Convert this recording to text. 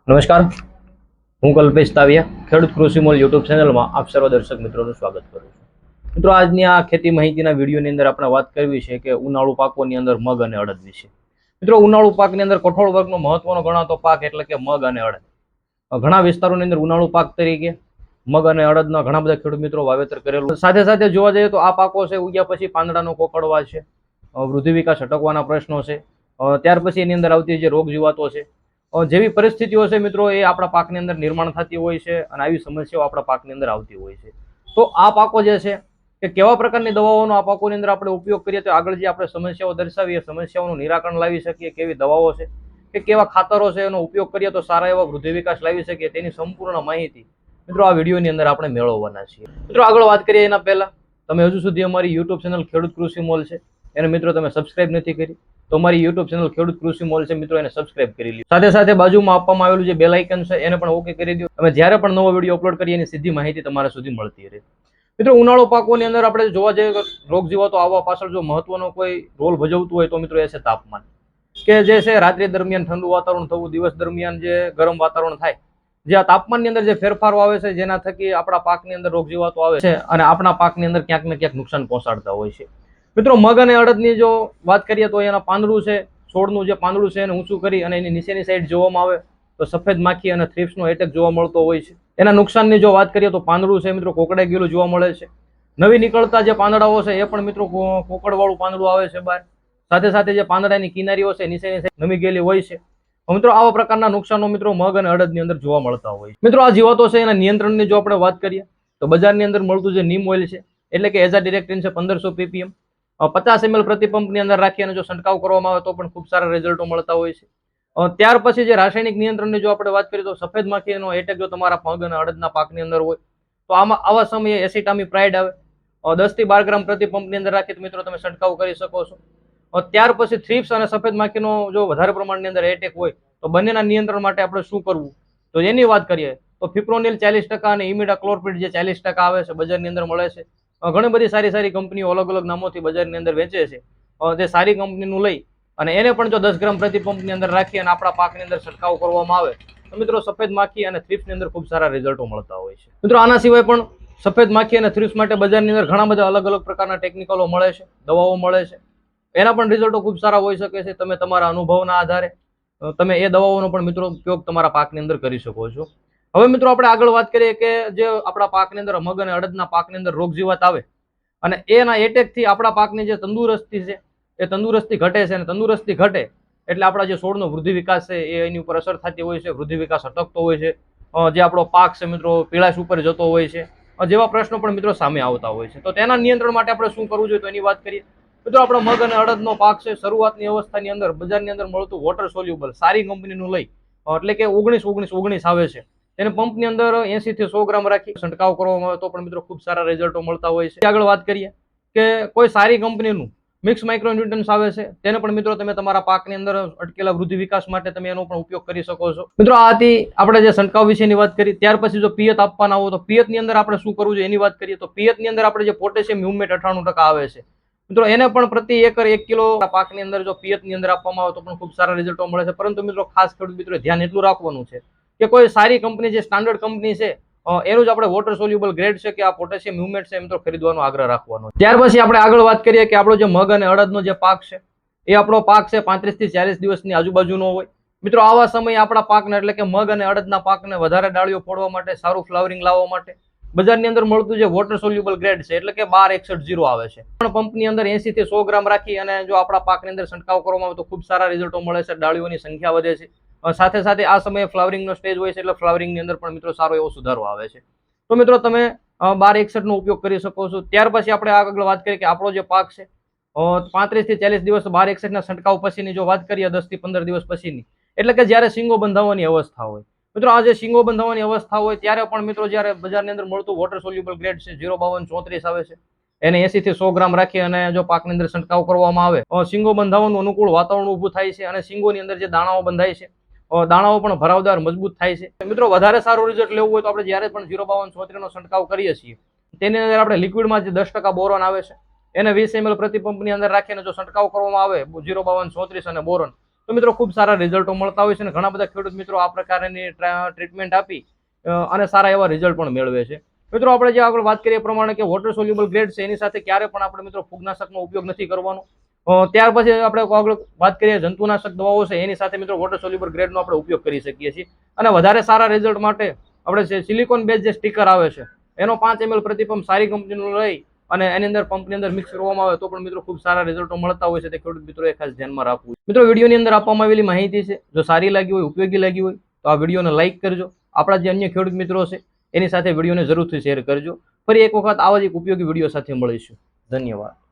નમસ્કાર, હું કલ્પેશ તાવિયા ખેડૂત કૃષિ મોલ યુટ્યુબ ચેનલમાં આપ સર્વ દર્શક મિત્રોનું સ્વાગત કરું છું. મિત્રો, આજની આ ખેતી માહિતીના વિડીયોની અંદર આપણે વાત કરવી છે કે ઉનાળુ પાકોની અંદર મગ અને અડદ વિશે. મિત્રો, ઉનાળુ પાકની અંદર કઠોળ વર્ગનો મહત્વનો ગણાતો પાક એટલે કે મગ અને અડદ. ઘણા વિસ્તારોની અંદર ઉનાળુ પાક તરીકે મગ અને અડદના ઘણા બધા ખેડૂત મિત્રો વાવેતર કરેલું. સાથે સાથે જોવા જઈએ તો આ પાકો છે ઉગ્યા પછી પાંદડાનો કોકડવા છે, વૃદ્ધિ વિકાસ અટકવાના પ્રશ્નો છે, ત્યાર પછી એની અંદર આવતી જે રોગ જીવાતો છે, જેવી પરિસ્થિતિઓ છે મિત્રો એ આપણા પાકની અંદર નિર્માણ થતી હોય છે અને આવી સમસ્યાઓ આપણા પાકની અંદર આવતી હોય છે. તો આ પાકો જે છે કે કેવા પ્રકારની દવાઓનો આ પાકોની અંદર આપણે ઉપયોગ કરીએ તો આગળ જે આપણે સમસ્યાઓ દર્શાવીએ સમસ્યાઓનું નિરાકરણ લાવી શકીએ, કેવી દવાઓ છે કે કેવા ખાતરો છે એનો ઉપયોગ કરીએ તો સારા એવા વૃદ્ધિ વિકાસ લાવી શકીએ, તેની સંપૂર્ણ માહિતી મિત્રો આ વિડીયોની અંદર આપણે મેળવવાના છીએ. મિત્રો, આગળ વાત કરીએ એના પહેલા તમે હજુ સુધી અમારી યુટ્યુબ ચેનલ ખેડૂત કૃષિ મોલ છે એને મિત્રો તમે સબસ્ક્રાઇબ નથી કરી તો અમારી યુટ્યુબ ચેનલ ખેડૂત કૃષિ મોલ છે મિત્રો એને સબસ્ક્રાઇબ કરી લો. સાથે સાથે બાજુમાં આપવામાં આવેલું જે બેલ આઇકન છે એને પણ ઓકે કરી દો. અમે જ્યારે પણ નવો વિડીયો અપલોડ કરીએ એની સીધી માહિતી તમારા સુધી મળતી રહે. મિત્રો, ઉનાળુ પાકોની અંદર આપણે જોવા જઈએ તો રોગ જીવાતો આવવા પાછળ જો મહત્વનો કોઈ રોલ ભજવતું હોય તો મિત્રો એ છે તાપમાન, કે જે છે રાત્રિ દરમિયાન ઠંડુ વાતાવરણ થવું, દિવસ દરમિયાન જે ગરમ વાતાવરણ થાય, જે આ તાપમાનની અંદર જે ફેરફારો આવે છે જેના થકી આપણા પાકની અંદર રોગ જીવાતો આવે છે અને આપણા પાકની અંદર ક્યાંક ને ક્યાંક નુકસાન પહોંચાડતા હોય છે. મિત્રો, મગ અને અડદની જો વાત કરીએ તો એના પાંદડું છે, છોડનું જે પાંદડું છે એને ઊંચું કરી અને એની નીચેની સાઈડ જોવામાં આવે તો સફેદ માખી અને થ્રિપ્સનો એટેક જોવા મળતો હોય છે. એના નુકસાનની જો વાત કરીએ તો પાંદડું છે મિત્રો કોકડાઈ ગયેલું જોવા મળે છે. નવી નીકળતા જે પાંદડાઓ છે એ પણ મિત્રો કોકડવાળું પાંદડું આવે છે બહાર. સાથે સાથે જે પાંદડાની કિનારીઓ છે નીચેની સાઈડ નમી ગયેલી હોય છે. મિત્રો, આવા પ્રકારના નુકસાનો મિત્રો મગ અને અડદની અંદર જોવા મળતા હોય છે. મિત્રો, આ જીવાતો છે એના નિયંત્રણની જો આપણે વાત કરીએ તો બજારની અંદર મળતું જે નીમ ઓઇલ છે એટલે કે એઝાડિરેક્ટિન છે 1500 ppm 50 ml પ્રતિ પંપની અંદર રાખી અને જો છંટકાવ કરવામાં આવે તો પણ ખૂબ સારા રિઝલ્ટો મળતા હોય છે. ત્યાર પછી જે રાસાયણિક નિયંત્રણની જો આપણે વાત કરીએ તો સફેદ માખીનો એટેક જો તમારા મગ અને અડદના પાકની અંદર હોય તો આવા સમયે એસિટામિપ્રાઇડ આવે 10 થી 12 ગ્રામ પ્રતિ પંપની અંદર રાખી તો મિત્રો તમે છંટકાવ કરી શકો છો. ત્યાર પછી થ્રિપ્સ અને સફેદ માખીનો જો વધારે પ્રમાણની અંદર એટેક હોય તો બંનેના નિયંત્રણ માટે આપણે શું કરવું તો એની વાત કરીએ તો ફિપ્રોનિલ 40% અને ઇમિડાક્લોપ્રિડ જે 40% આવે છે બજારની અંદર મળે છે. ઘણી બધી સારી કંપનીઓ અલગ અલગ નામોથી બજારની અંદર વેચે છે. તે સારી કંપનીનું લઈ અને એને પણ જો 10 ગ્રામ પ્રતિ પંપની અંદર રાખી અને આપણા પાકની અંદર છંટકાવ કરવામાં આવે તો મિત્રો સફેદ માખી અને થ્રિપ્સની અંદર ખૂબ સારા રિઝલ્ટો મળતા હોય છે. મિત્રો, આના સિવાય પણ સફેદ માખી અને થ્રિપ્સ માટે બજારની અંદર ઘણા બધા અલગ અલગ પ્રકારના ટેકનિકલો મળે છે, દવાઓ મળે છે. એના પણ રિઝલ્ટો ખૂબ સારા હોઈ શકે છે. તમે તમારા અનુભવના આધારે તમે એ દવાઓનો પણ મિત્રો ઉપયોગ તમારા પાકની અંદર કરી શકો છો. હવે મિત્રો, આપણે આગળ વાત કરીએ કે જે આપણા પાકની અંદર મગ અને અડદના પાકની અંદર રોગ જીવાત આવે અને એના એટેકથી આપણા પાકની જે તંદુરસ્તી છે એ તંદુરસ્તી ઘટે છે અને તંદુરસ્તી ઘટે એટલે આપણા જે છોડનો વૃદ્ધિ વિકાસ છે એ એની ઉપર અસર થતી હોય છે, વૃદ્ધિ વિકાસ અટકતો હોય છે, જે આપણો પાક છે મિત્રો પીળાશ ઉપર જતો હોય છે, જેવા પ્રશ્નો પણ મિત્રો સામે આવતા હોય છે. તો તેના નિયંત્રણ માટે આપણે શું કરવું જોઈએ તો એની વાત કરીએ. મિત્રો, આપણો મગ અને અડદનો પાક છે શરૂઆતની અવસ્થાની અંદર બજારની અંદર મળતું વોટર સોલ્યુબલ સારી કંપનીનું લઈ એટલે કે 19-19-19 આવે છે એને પંપની અંદર 80 થી 100 ગ્રામ રાખી છંટકાવ કરવામાં આવે તો પણ મિત્રો ખૂબ સારા રિઝલ્ટો મળતા હોય છે. આગળ વાત કરીએ કે કોઈ સારી કંપનીનું મિક્સ માઇક્રોન્યુટ્રન્સ આવે છે તેને પણ મિત્રો તમે તમારા પાકની અંદર અટકેલા વૃદ્ધિ વિકાસ માટે તમે એનો પણ ઉપયોગ કરી શકો છો. મિત્રો, આ હતી આપણે જે છંટકાવ વિશેની વાત કરી. ત્યાર પછી જો પિયત આપવાના હોય તો પિયતની અંદર આપણે શું કરવું જોઈએ એની વાત કરીએ તો પિયતની અંદર આપણે જે પોટેશિયમ હ્યુમેટ 98% આવે છે મિત્રો એને પણ પ્રતિ એકર 1 કિલો પાકની અંદર જો પિયતની અંદર આપવામાં આવે તો પણ ખૂબ સારા રિઝલ્ટો મળે છે. પરંતુ મિત્રો, ખાસ ખેડૂત મિત્રો ધ્યાન એટલું રાખવાનું છે કે કોઈ સારી કંપની જે સ્ટાન્ડર્ડ કંપની છે એનું જ આપણે વોટર સોલ્યુબલ ગ્રેડ છે કે આ પોટેશિયમ હ્યુમેટ છે મિત્રો ખરીદવાનો આગ્રહ રાખવાનો. ત્યાર પછી આપણે આગળ વાત કરીએ કે આપણો જે મગ અને અડદનો જે પાક છે એ આપણો પાક છે 35 થી 40 દિવસની આજુબાજુનો હોય. મિત્રો, આવા સમયે આપણા પાકને એટલે કે મગ અને અડદના પાકને વધારે ડાળીઓ ફોડવા માટે, સારું ફ્લાવરિંગ લાવવા માટે બજારની અંદર મળતું જે વોટર સોલ્યુબલ ગ્રેડ છે એટલે કે 1261 આવે છે પણ પંપની અંદર 80 થી 100 ગ્રામ રાખી અને જો આપણા પાકની અંદર છંટકાવ કરવામાં આવે તો ખૂબ સારા રિઝલ્ટો મળે છે, ડાળીઓની સંખ્યા વધે છે. સાથે સાથે આ સમયે ફ્લાવરિંગનો સ્ટેજ હોય છે એટલે ફ્લાવરિંગની અંદર પણ મિત્રો સારો એવો સુધારો આવે છે. તો મિત્રો, તમે 1261 નો ઉપયોગ કરી શકો છો. ત્યાર પછી આપણે આગળ વાત કરીએ કે આપણો જે પાક છે 35 થી 40 દિવસ 1261 ના છંટકાવ પછીની જો વાત કરીએ 10 થી 15 દિવસ પછીની એટલે કે જ્યારે શીંગો બંધાવવાની અવસ્થા હોય. મિત્રો, આ જે શીંગો બંધાવવાની અવસ્થા હોય ત્યારે પણ મિત્રો જ્યારે બજારની અંદર મળતું વોટર સોલ્યુબલ ગ્રેડ છે 05234 આવે છે એને 80 થી 100 ગ્રામ રાખી અને જો પાકની અંદર છંટકાવ કરવામાં આવે શીંગો બંધાવવાનું અનુકૂળ વાતાવરણ ઊભું થાય છે અને શીંગોની અંદર જે દાણાઓ બંધાય છે દાણાઓ પણ ભરાવદાર મજબૂત થાય છે. મિત્રો, વધારે સારું રિઝલ્ટ લેવું હોય તો આપણે જ્યારે પણ 05234 નો છંટકાવ કરીએ છીએ તેની અંદર આપણે લિક્વિડમાં જે 10% બોરોન આવે છે એને 20 ml પ્રતિ પંપની અંદર રાખીને જો છંટકાવ કરવામાં આવે 05234 અને બોરોન તો મિત્રો ખૂબ સારા રિઝલ્ટો મળતા હોય છે અને ઘણા બધા ખેડૂત મિત્રો આ પ્રકારની ટ્રીટમેન્ટ આપી અને સારા એવા રિઝલ્ટ પણ મેળવે છે. મિત્રો આપણે જે આગળ વાત કરીએ એ પ્રમાણે કે વોટર સોલ્યુબલ ગ્રેડ છે એની સાથે ક્યારે પણ આપણે મિત્રો ફૂગનાશકનો ઉપયોગ નથી કરવાનો. ત્યાર પછી આપણે આગળ વાત કરીએ જંતુનાશક દવાઓ છે એની સાથે મિત્રો વોટર સોલ્યુબલ ગ્રેડનો આપણે ઉપયોગ કરી શકીએ છીએ. અને વધારે સારા રિઝલ્ટ માટે આપણે સિલિકોન બેઝ જે સ્ટીકર આવે છે એનો 5 ml પ્રતિ પંપ સારી કંપનીનું લઈ અને એની અંદર પંપની અંદર મિક્સ કરવામાં આવે તો પણ મિત્રો ખૂબ સારા રિઝલ્ટો મળતા હોય છે. તે ખેડૂત મિત્રોએ ખાસ ધ્યાનમાં રાખવું. મિત્રો વિડીયોની અંદર આપવામાં આવેલી માહિતી છે જો સારી લાગી હોય, ઉપયોગી લાગી હોય તો આ વિડીયોને લાઇક કરજો. આપણા જે અન્ય ખેડૂત મિત્રો છે એની સાથે વિડીયોને જરૂરથી શેર કરજો. ફરી એક વખત આવા જ એક ઉપયોગી વિડીયો સાથે મળીશું. ધન્યવાદ.